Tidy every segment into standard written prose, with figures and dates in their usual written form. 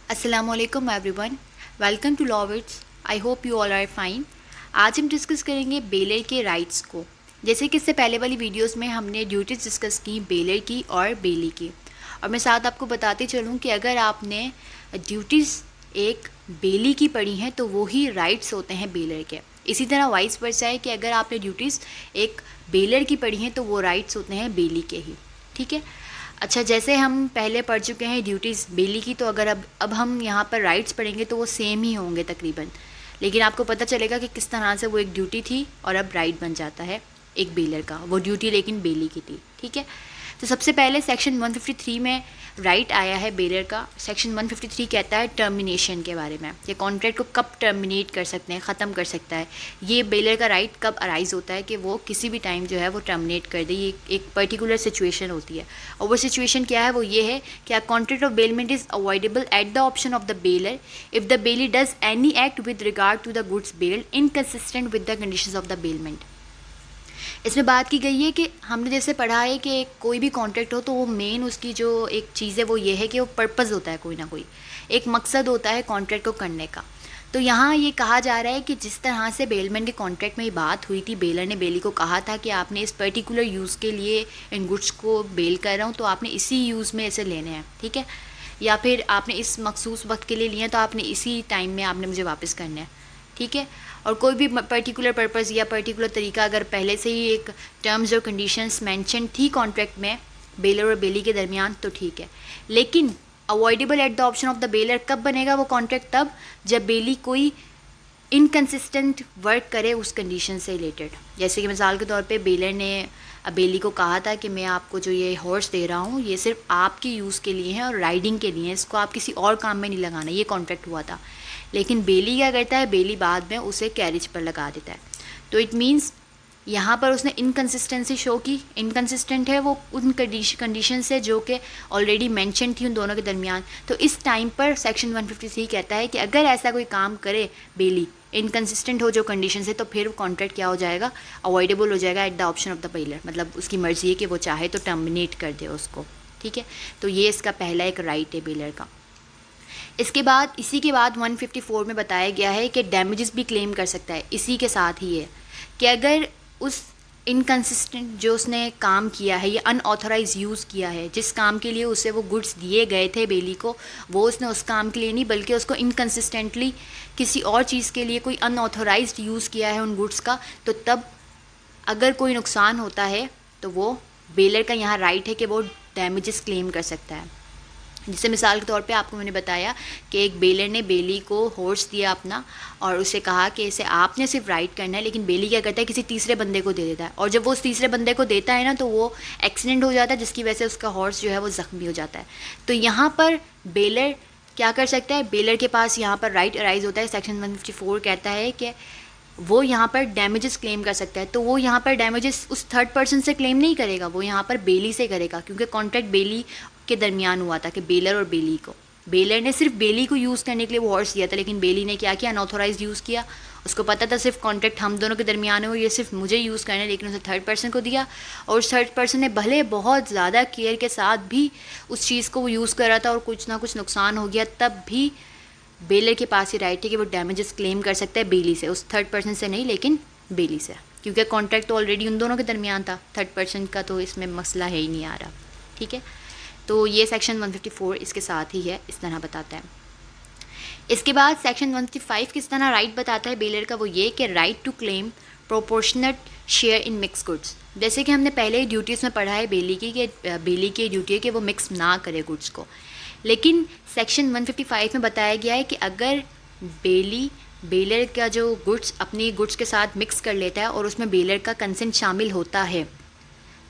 अस्सलामुअलैकुम everyone, welcome to लॉविट्स। I hope you all are fine. आज हम डिस्कस करेंगे बेलर के राइट्स को। जैसे कि इससे पहले वाली वीडियोस में हमने ड्यूटीज़ डिस्कस की बेलर की और बेली की, और मैं साथ आपको बताते चलूँ कि अगर आपने ड्यूटीज़ एक बेली की पढ़ी हैं तो वो ही राइट्स होते हैं बेलर के। इसी तरह वाइस वर्सा है कि अगर आपने ड्यूटीज़ एक बेलर की पढ़ी हैं तो वो राइट्स होते हैं बेली के ही। ठीक है। अच्छा, जैसे हम पहले पढ़ चुके हैं ड्यूटीज़ बेली की, तो अगर अब हम यहाँ पर राइट्स पढ़ेंगे तो वो सेम ही होंगे तकरीबन, लेकिन आपको पता चलेगा कि किस तरह से वो एक ड्यूटी थी और अब राइट बन जाता है एक बेलर का। वो ड्यूटी लेकिन बेली की थी। ठीक है। तो सबसे पहले सेक्शन 153 में राइट आया है बेलर का। सेक्शन 153 कहता है टर्मिनेशन के बारे में, ये कॉन्ट्रैक्ट को कब टर्मिनेट कर सकते हैं, ख़त्म कर सकता है। ये बेलर का राइट कब अराइज होता है कि वो किसी भी टाइम जो है वो टर्मिनेट कर दे। ये एक पर्टिकुलर सिचुएशन होती है, और वो सिचुएशन क्या है, वो ये है कि a contract of bailment is avoidable at the option of the bailor if the bailee does any act with regard to the goods bailed inconsistent with the conditions of the bailment. इसमें बात की गई है कि हमने जैसे पढ़ा है कि कोई भी कॉन्ट्रैक्ट हो तो वो मेन उसकी जो एक चीज़ है वो ये है कि वो पर्पज़ होता है, कोई ना कोई एक मकसद होता है कॉन्ट्रैक्ट को करने का। तो यहाँ ये कहा जा रहा है कि जिस तरह से बेलमेंट के कॉन्ट्रैक्ट में ये बात हुई थी, बेलर ने बेली को कहा था कि आपने इस पर्टिकुलर यूज़ के लिए इन गुड्स को बेल कर रहा हूँ तो आपने इसी यूज़ में इसे लेने हैं। ठीक है। या फिर आपने इस मखसूस वक्त के लिए लिए हैं तो आपने इसी टाइम में आपने मुझे वापस करना है। ठीक है। और कोई भी पर्टिकुलर पर्पज़ या पर्टिकुलर तरीका अगर पहले से ही एक टर्म्स और कंडीशंस मेंशन थी कॉन्ट्रैक्ट में बेलर और बेली के दरमियान तो ठीक है। लेकिन avoidable at the option of the baler कब बनेगा वो कॉन्ट्रैक्ट, तब जब बेली कोई इनकंसिस्टेंट वर्क करे उस कंडीशन से रिलेटेड। जैसे कि मिसाल के तौर पे बेलर ने बेली को कहा था कि मैं आपको जो ये हॉर्स दे रहा हूँ ये सिर्फ आपके यूज़ के लिए है और राइडिंग के लिए है, इसको आप किसी और काम में नहीं लगाना। ये कॉन्ट्रैक्ट हुआ था। लेकिन बेली क्या करता है, बेली बाद में उसे कैरिज पर लगा देता है। तो इट मीन्स यहाँ पर उसने इनकंसिस्टेंसी शो की। इनकंसिस्टेंट है वो उन कंडीशन से जो कि ऑलरेडी मेंशन थी उन दोनों के दरमियान। तो इस टाइम पर सेक्शन 153 कहता है कि अगर ऐसा कोई काम करे बेली, इनकंसिस्टेंट हो जो कंडीशन से, तो फिर कॉन्ट्रैक्ट क्या हो जाएगा, अवॉइडेबल हो जाएगा eight the option of the baler. मतलब उसकी मर्ज़ी है कि वो चाहे तो टर्मिनेट कर दे उसको। ठीक है। तो ये इसका पहला एक राइट है बेलर का। इसके बाद इसी के बाद 154 में बताया गया है कि डैमेजेस भी क्लेम कर सकता है। इसी के साथ ही है कि अगर उस इनकंसिस्टेंट जो उसने काम किया है, ये अनऑथराइज यूज़ किया है, जिस काम के लिए उसे वो गुड्स दिए गए थे बेली को, वो उसने उस काम के लिए नहीं बल्कि उसको इनकंसिस्टेंटली किसी और चीज़ के लिए कोई अनऑथराइज यूज़ किया है उन गुड्स का, तो तब अगर कोई नुकसान होता है तो वो बेलर का यहाँ राइट है कि वो डैमेजेस क्लेम कर सकता है। जैसे मिसाल के तौर पे आपको मैंने बताया कि एक बेलर ने बेली को हॉर्स दिया अपना और उसे कहा कि इसे आपने सिर्फ राइड करना है, लेकिन बेली क्या करता है, किसी तीसरे बंदे को दे देता है। और जब वो उस तीसरे बंदे को देता है ना तो वो एक्सीडेंट हो जाता है, जिसकी वजह से उसका हॉर्स जो है वो ज़ख्मी हो जाता है। तो यहाँ पर बेलर क्या कर सकता है, बेलर के पास यहाँ पर राइट अराइज होता है। सेक्शन 154 कहता है कि वो यहाँ पर डैमेजेस क्लेम कर सकता है। तो वो यहाँ पर डैमेजेस उस थर्ड पर्सन से क्लेम नहीं करेगा, वो यहाँ पर बेली से करेगा, क्योंकि कॉन्ट्रैक्ट बेली के दरमियान हुआ था कि बेलर और बेली को, बेलर ने सिर्फ बेली को यूज़ करने के लिए वो हॉर्स दिया था, लेकिन बेली ने क्या किया, अनऑथोराइज यूज़ किया। उसको पता था सिर्फ कॉन्ट्रैक्ट हम दोनों के दरमियान है, ये सिर्फ मुझे यूज़ करना है, लेकिन उसे थर्ड पर्सन को दिया। और उस थर्ड पर्सन ने भले बहुत ज़्यादा केयर के साथ भी उस चीज़ को वो यूज़ कर रहा था और कुछ ना कुछ नुकसान हो गया, तब भी बेलर के पास ही राइट है कि वो डैमेजेस क्लेम कर सकता है बेली से, उस थर्ड पर्सन से नहीं लेकिन बेली से, क्योंकि कॉन्ट्रैक्ट तो ऑलरेडी उन दोनों के दरमियान था, थर्ड पर्सन का तो इसमें मसला है ही नहीं आ रहा। ठीक है। तो ये सेक्शन 154 इसके साथ ही है, इस तरह बताता है। इसके बाद सेक्शन 155 किस तरह राइट बताता है बेलर का, वो ये कि right to claim proportionate share in mix goods. जैसे कि हमने पहले ही ड्यूटीज़ में पढ़ा है बेली की कि बेली की ड्यूटी है कि वो मिक्स ना करे गुड्स को, लेकिन सेक्शन 155 में बताया गया है कि अगर बेली बेलर का जो गुड्स अपनी गुड्स के साथ मिक्स कर लेता है और उसमें बेलर का कंसेंट शामिल होता है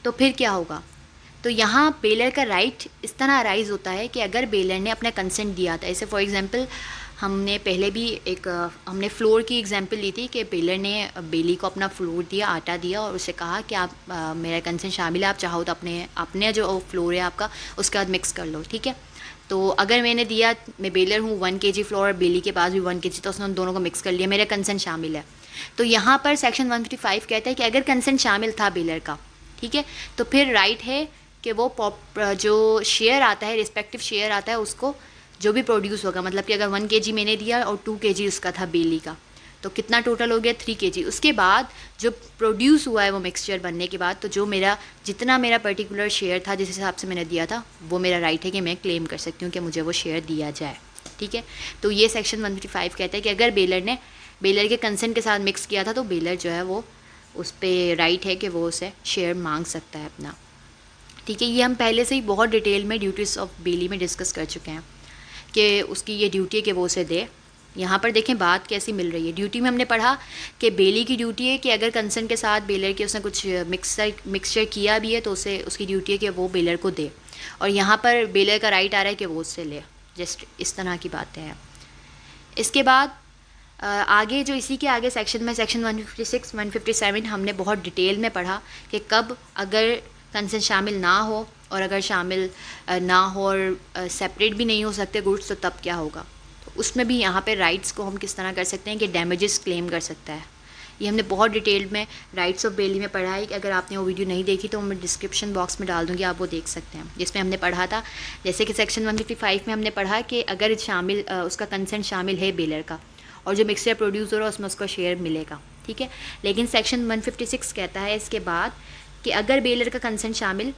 तो फिर क्या होगा। तो यहाँ बेलर का राइट इस तरह अराइज होता है कि अगर बेलर ने अपना कंसेंट दिया था, ऐसे फॉर एग्जांपल हमने पहले भी हमने फ्लोर की एग्जांपल ली थी कि बेलर ने बेली को अपना फ्लोर दिया, आटा दिया और उसे कहा कि आप मेरा कंसेंट शामिल है, आप चाहो तो अपने जो फ्लोर है आपका उसके बाद मिक्स कर लो। ठीक है। तो अगर मैंने दिया, मैं बेलर हूँ, 1 kg फ्लोर और बेली के पास भी 1 kg, तो उसने उन दोनों को मिक्स कर लिया, मेरा कंसेंट शामिल है। तो यहाँ पर सेक्शन 155 कहता है कि अगर कंसेंट शामिल था बेलर का, ठीक है, तो फिर राइट है कि वो जो शेयर आता है, रिस्पेक्टिव शेयर आता है, उसको जो भी प्रोड्यूस होगा, मतलब कि अगर 1 kg मैंने दिया और 2 kg उसका था बेली का, तो कितना टोटल हो गया 3 kg। उसके बाद जो प्रोड्यूस हुआ है वो मिक्सचर बनने के बाद, तो जो मेरा जितना मेरा पर्टिकुलर शेयर था जिस हिसाब से मैंने दिया था, वो मेरा राइट है कि मैं क्लेम कर सकती हूँ कि मुझे वो शेयर दिया जाए। ठीक है, तो ये सेक्शन 155 कहता है कि अगर बेलर के कंसेंट के साथ मिक्स किया था तो बेलर जो है वो उस पर राइट है कि वो उसे शेयर मांग सकता है अपना। ठीक है, ये हम पहले से ही बहुत डिटेल में ड्यूटीज़ ऑफ बेली में डिस्कस कर चुके हैं कि उसकी ये ड्यूटी है कि वो उसे दे। यहाँ पर देखें बात कैसी मिल रही है। ड्यूटी में हमने पढ़ा कि बेली की ड्यूटी है कि अगर कंसेंट के साथ बेलर के उसने कुछ मिक्सचर किया भी है तो उसे उसकी ड्यूटी है कि वो बेलर को दे, और यहाँ पर बेलर का राइट आ रहा है कि वो उससे ले। जस्ट इस तरह की बातें हैं। इसके बाद आगे जो इसी के आगे सेक्शन में सेक्शन 156 157 हमने बहुत डिटेल में पढ़ा कि कब अगर कंसेंट शामिल ना हो, और अगर शामिल ना हो और सेपरेट भी नहीं हो सकते गुड्स, तो तब क्या होगा। तो उसमें भी यहाँ पे राइट्स को हम किस तरह कर सकते हैं कि डैमेजेस क्लेम कर सकता है। ये हमने बहुत डिटेल में राइट्स ऑफ बेली में पढ़ा है कि अगर आपने वो वीडियो नहीं देखी तो मैं डिस्क्रिप्शन बॉक्स में डाल दूँगी, आप वो देख सकते हैं, जिसमें हमने पढ़ा था। जैसे कि सेक्शन 155 में हमने पढ़ा कि अगर शामिल उसका कंसेंट शामिल है बेलर का, और जो मिक्सचर प्रोड्यूस हो रहा है उसमें उसको शेयर मिलेगा। ठीक है, लेकिन सेक्शन 156 कहता है इसके बाद कि अगर बेलर का कंसेंट शामिल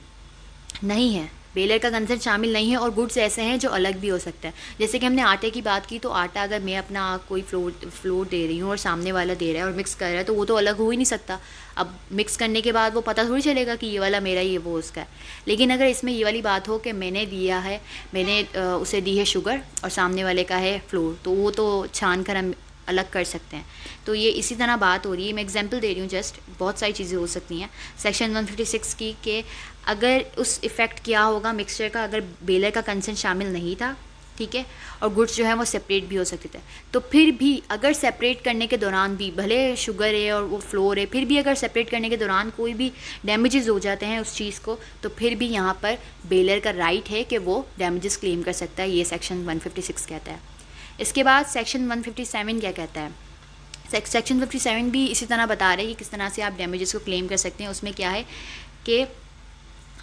नहीं है, बेलर का कंसेंट शामिल नहीं है और गुड्स ऐसे हैं जो अलग भी हो सकता है। जैसे कि हमने आटे की बात की, तो आटा अगर मैं अपना कोई फ्लोर दे रही हूँ और सामने वाला दे रहा है और मिक्स कर रहा है, तो वो तो अलग हो ही नहीं सकता। अब मिक्स करने के बाद वो पता थोड़ी चलेगा कि ये वाला मेरा, ये वो उसका है। लेकिन अगर इसमें ये वाली बात हो कि मैंने दिया है, मैंने उसे दी है शुगर और सामने वाले का है फ्लोर, तो वो तो छान कर हम अलग कर सकते हैं। तो ये इसी तरह बात हो रही है। मैं एग्जांपल दे रही हूँ, जस्ट बहुत सारी चीज़ें हो सकती हैं सेक्शन 156 की, कि अगर उस इफ़ेक्ट क्या होगा मिक्सचर का अगर बेलर का कंसेंट शामिल नहीं था, ठीक है, और गुड्स जो है वो सेपरेट भी हो सकते थे, तो फिर भी अगर सेपरेट करने के दौरान भी, भले शुगर है और वो फ्लोर है, फिर भी अगर सेपरेट करने के दौरान कोई भी डैमेजेस हो जाते हैं उस चीज़ को, तो फिर भी यहाँ पर बेलर का राइट है कि वो डैमेजेस क्लेम कर सकता है। ये सेक्शन 156 कहता है। इसके बाद सेक्शन 157 क्या कहता है। सेक्शन 57 भी इसी तरह बता रहे हैं कि किस तरह से आप डैमेजेस को क्लेम कर सकते हैं। उसमें क्या है कि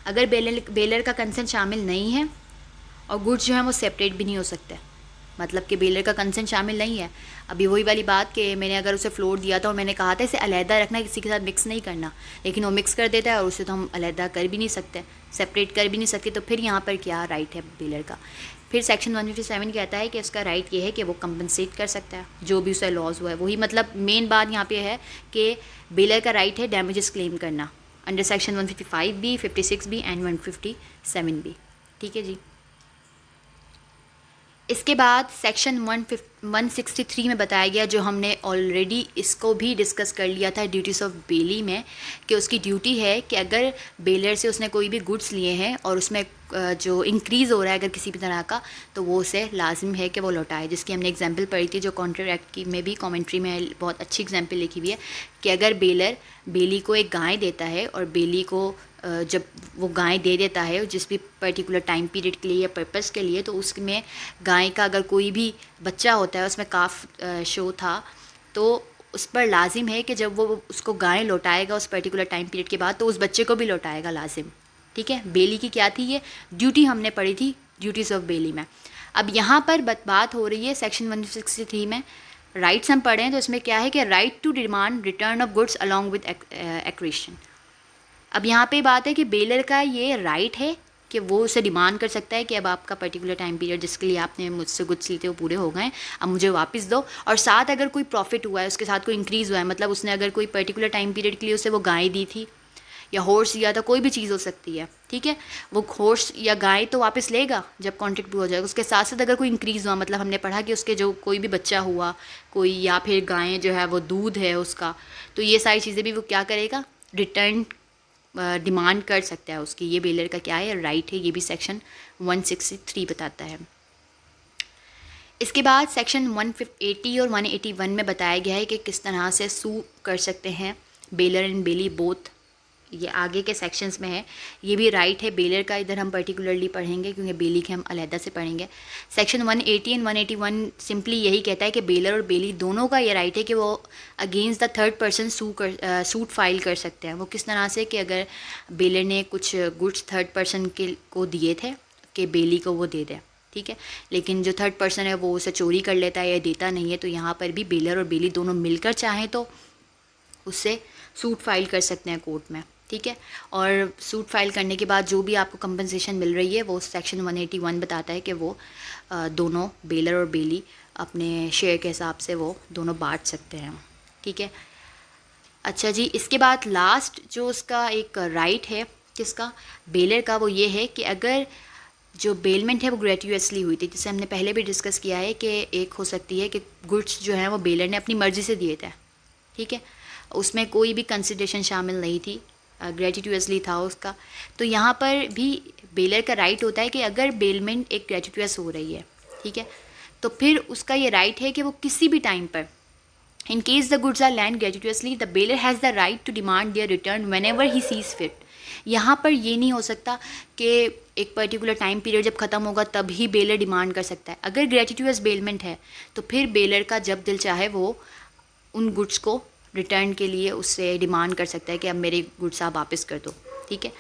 अगर बेलर का कंसेंट शामिल नहीं है और गुड्स जो हैं वो सेपरेट भी नहीं हो सकते, मतलब कि बेलर का कंसेंट शामिल नहीं है। अभी वही वाली बात कि मैंने अगर उसे फ्लोर दिया था और मैंने कहा था इसे अलहदा रखना, किसी के साथ मिक्स नहीं करना, लेकिन वो मिक्स कर देता है और उसे तो हम अलहदा कर भी नहीं सकते, सेपरेट कर भी नहीं सकते, तो फिर यहाँ पर क्या राइट है बेलर का। फिर सेक्शन 157 कहता है कि उसका राइट ये है कि वो कंपनसेट कर सकता है जो भी उसे लॉस हुआ है। वही मतलब मेन बात यहाँ पे है कि बेलर का राइट है डैमेजेस क्लेम करना अंडर सेक्शन 155 भी, 56 भी एंड 157 भी। ठीक है जी। इसके बाद सेक्शन 163 में बताया गया, जो हमने ऑलरेडी इसको भी डिस्कस कर लिया था ड्यूटीज़ ऑफ बेली में, कि उसकी ड्यूटी है कि अगर बेलर से उसने कोई भी गुड्स लिए हैं और उसमें जो इंक्रीज़ हो रहा है अगर किसी भी तरह का, तो वो उसे लाजिम है कि वो लौटाए। जिसकी हमने एग्जांपल पढ़ी थी, जो कॉन्ट्रैक्ट की में भी कमेंट्री में बहुत अच्छी एग्जांपल लिखी हुई है, कि अगर बेलर बेली को एक गाय देता है और बेली को जब वो गाय दे देता है जिस भी पर्टिकुलर टाइम पीरियड के लिए या पर्पस के लिए, तो उसमें गाय का अगर कोई भी बच्चा होता है, उसमें काफ शो था, तो उस पर लाजिम है कि जब वो उसको गाय लौटाएगा उस पर्टिकुलर टाइम पीरियड के बाद, तो उस बच्चे को भी लौटाएगा लाजिम। ठीक है, बेली की क्या थी ये ड्यूटी, हमने पढ़ी थी ड्यूटीज़ ऑफ बेली में। अब यहाँ पर बात हो रही है सेक्शन 163 में राइट्स हम पढ़ें, तो इसमें क्या है कि right to demand return of goods along with equation. अब यहाँ पे बात है कि बेलर का ये राइट है कि वो उसे डिमांड कर सकता है कि अब आपका पर्टिकुलर टाइम पीरियड जिसके लिए आपने मुझसे गुड्स लिए थे वो पूरे हो गए, अब मुझे वापस दो। और साथ अगर कोई प्रॉफिट हुआ है, उसके साथ कोई इंक्रीज़ हुआ है, मतलब उसने अगर कोई पर्टिकुलर टाइम पीरियड के लिए उसे वो गाय दी थी या हॉर्स दिया था, कोई भी चीज़ हो सकती है, ठीक है, वो हॉर्स या गाय तो वापस लेगा जब कॉन्ट्रैक्ट पूरा हो जाएगा। उसके साथ साथ अगर कोई इंक्रीज़ हुआ, मतलब हमने पढ़ा कि उसके जो कोई भी बच्चा हुआ कोई, या फिर गाय जो है वो दूध है उसका, तो ये सारी चीज़ें भी वो क्या करेगा, रिटर्न डिमांड कर सकता है उसकी। ये बेलर का क्या है राइट है, ये भी सेक्शन 163 बताता है। इसके बाद सेक्शन 180 और 181 में बताया गया है कि किस तरह से सू कर सकते हैं बेलर एंड बेली बोथ। ये आगे के सेक्शंस में है, ये भी राइट है बेलर का, इधर हम पर्टिकुलरली पढ़ेंगे क्योंकि बेली के हम अलहदा से पढ़ेंगे। सेक्शन 180 एंड 181 सिंपली यही कहता है कि बेलर और बेली दोनों का ये राइट है कि वो against the third person suit file कर सकते हैं। वो किस तरह से कि अगर बेलर ने कुछ गुड्स थर्ड पर्सन के को दिए थे कि बेली को वो दे दें, ठीक है। लेकिन जो थर्ड पर्सन है वो उसे चोरी कर लेता है या देता नहीं है, तो यहाँ पर भी बेलर और बेली दोनों मिलकर चाहें तो उससे सूट फाइल कर सकते हैं कोर्ट में, ठीक है। और सूट फाइल करने के बाद जो भी आपको कंपनसेशन मिल रही है वो सेक्शन 181 बताता है कि वो दोनों बेलर और बेली अपने शेयर के हिसाब से वो दोनों बांट सकते हैं, ठीक है। अच्छा जी, इसके बाद लास्ट जो उसका एक राइट है किसका, बेलर का, वो ये है कि अगर जो बेलमेंट है वो ग्रेचुअसली हुई थी, जिसे हमने पहले भी डिस्कस किया है कि एक हो सकती है कि गुड्स जो हैं वो बेलर ने अपनी मर्ज़ी से दिए थे, ठीक है, उसमें कोई भी कंसिडरेशन शामिल नहीं थी, ग्रेचुअसली था उसका। तो यहाँ पर भी बेलर का राइट होता है कि अगर बेलमेंट एक ग्रेचुअस हो रही है, ठीक है, तो फिर उसका ये राइट है कि वो किसी भी टाइम पर, in case the goods are lent gratuitously, the bailor has the right to demand their return whenever he sees fit. यहाँ पर ये नहीं हो सकता कि एक पर्टिकुलर टाइम पीरियड जब ख़त्म होगा तब ही बेलर डिमांड कर सकता है। अगर ग्रेचुइटस बेलमेंट है तो फिर बेलर का जब दिल चाहे वो उन गुड्स को रिटर्न के लिए उससे डिमांड कर सकता है कि अब मेरे गुड्स आप वापस कर दो, ठीक है।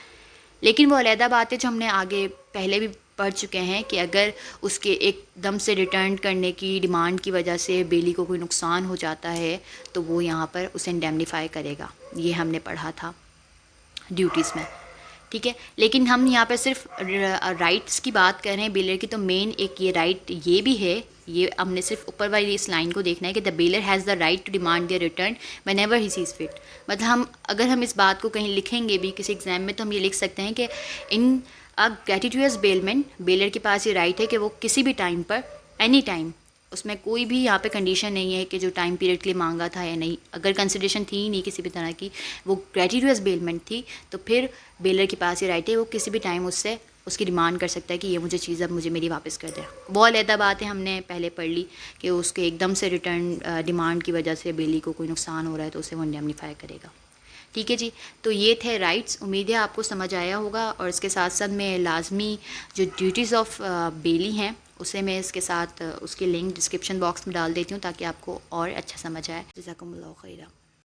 लेकिन वो अलहदा बात है जो हमने आगे पहले भी पढ़ चुके हैं कि अगर उसके एकदम से रिटर्न करने की डिमांड की वजह से बेली को कोई नुकसान हो जाता है तो वो यहाँ पर उसे इंडेमनीफाई करेगा, ये हमने पढ़ा था ड्यूटीज़ में, ठीक है। लेकिन हम यहाँ पर सिर्फ राइट्स की बात कर रहे हैं बेलर की, तो मेन एक ये राइट ये भी है, ये हमने सिर्फ ऊपर वाली इस लाइन को देखना है कि the bailor has the right to demand their return whenever he sees fit. मतलब अगर हम इस बात को कहीं लिखेंगे भी किसी एग्जाम में तो हम ये लिख सकते हैं कि इन अ ग्रेचुइटस बेलमेंट, बेलर के पास ये राइट है कि वो किसी भी टाइम पर, एनी टाइम, उसमें कोई भी यहाँ पे कंडीशन नहीं है कि जो टाइम पीरियड के लिए मांगा था या नहीं, अगर कंसिडरेशन थी ही नहीं किसी भी तरह की, वो ग्रेचुइटस बेलमेंट थी, तो फिर बेलर के पास ये राइट है वो किसी भी टाइम उससे उसकी डिमांड कर सकता है कि ये मुझे चीज़ अब मुझे मेरी वापस कर दे। वो अलहदा बात है, हमने पहले पढ़ ली कि उसके एकदम से रिटर्न डिमांड की वजह से बेली को कोई नुकसान हो रहा है तो उसे वो इंडेमनीफाई करेगा, ठीक है जी। तो ये थे राइट्स, उम्मीद है आपको समझ आया होगा। और इसके साथ साथ मैं लाजमी जो ड्यूटीज़ ऑफ बेली हैं उसे मैं इसके साथ उसकी लिंक डिस्क्रिप्शन बॉक्स में डाल देती हूँ ताकि आपको और अच्छा समझ आए। जज़ाकुमुल्लाह खैरा।